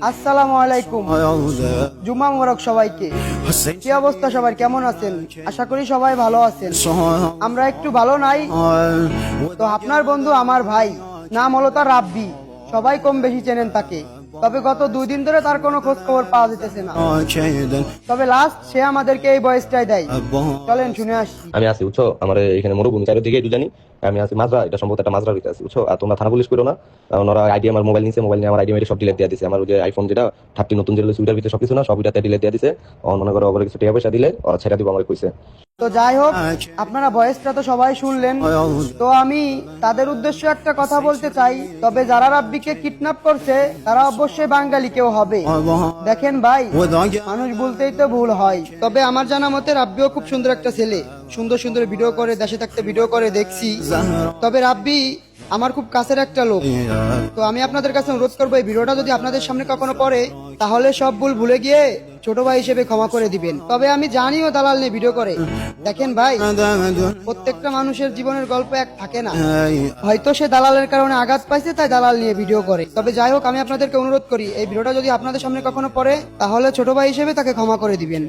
আসসালামু আলাইকুম। জুমা মোবারক সবাইকে। কি অবস্থা সবার, কেমন আছেন? আশা করি সবাই ভালো আছেন। আমরা একটু ভালো নাই তো আপনার বন্ধু আমার ভাই, নাম হলো তার রাব্বি। সবাই কম বেশি চেনেন তাকে, তবে গত 2 দিন ধরে তার কোনো খোঁজ খবর পাওয়া যেতেছে না। তবে লাস্ট সে আমাদেরকে এই বয়সটাই দেয়। চলেন শুনে আসি। আমি আছি বুঝছো, আমার এখানে মরুভূমি চারিদিকে একটু জানি। আমি আছি মাজরা, এটা সম্ভবত একটা মাজরা ভিতরে আছি বুঝছো। আর তোমরা থানা পুলিশ করো না, কারণ ওরা আইডি আমার মোবাইল নিছে, মোবাইল নিয়ে আমার আইডি মেরে সব ডিলেট দিয়ে দিছে। আমার ওই যে আইফোন যেটা 30 নতুন যেগুলো সুইটার ভিতরে সবকিছু না, সব এটাতে ডিলেট দিয়ে দিছে। মনে করো ওরা কিছু টাকা পয়সা দিলে ওরা ছেড়ে দিব আমার কইছে। তো যাই হোক, আপনারা ভয়েসটা তো সবাই শুনলেন। তো আমি তাদের উদ্দেশ্যে একটা কথা বলতে চাই, তবে যারা রাব্বিকে কিডন্যাপ করছে তারা অবশ্যই বাঙালি কেউ হবে। দেখেন ভাই, মানুষ বলতেই তো ভুল হয়। তবে আমার জানা মতে রাব্বিও খুব সুন্দর একটা ছেলে, সুন্দর সুন্দর ভিডিও করে, দেশে থাকতে ভিডিও করে দেখছি। তবে রাব্বি আমার খুব কাছের একটা লোক। তো আমি আপনাদের কাছে অনুরোধ করবো, এই ভিডিওটা যদি আপনাদের সামনে কখনো পড়ে তাহলে সব ভুল ভুলে গিয়ে ছোট ভাই হিসেবে ক্ষমা করে দিবেন। তবে আমি জানিও দালাল নিয়ে ভিডিও করে। দেখেন ভাই, প্রত্যেকটা মানুষের জীবনের গল্প এক থাকে না। হয়তো সে দালালের কারণে আঘাত পাইছে, তাই দালাল নিয়ে ভিডিও করে। তবে যাই হোক, আমি আপনাদেরকে অনুরোধ করি, এই ভিডিওটা যদি আপনাদের সামনে কখনো পড়ে তাহলে ছোট ভাই হিসেবে তাকে ক্ষমা করে দিবেন।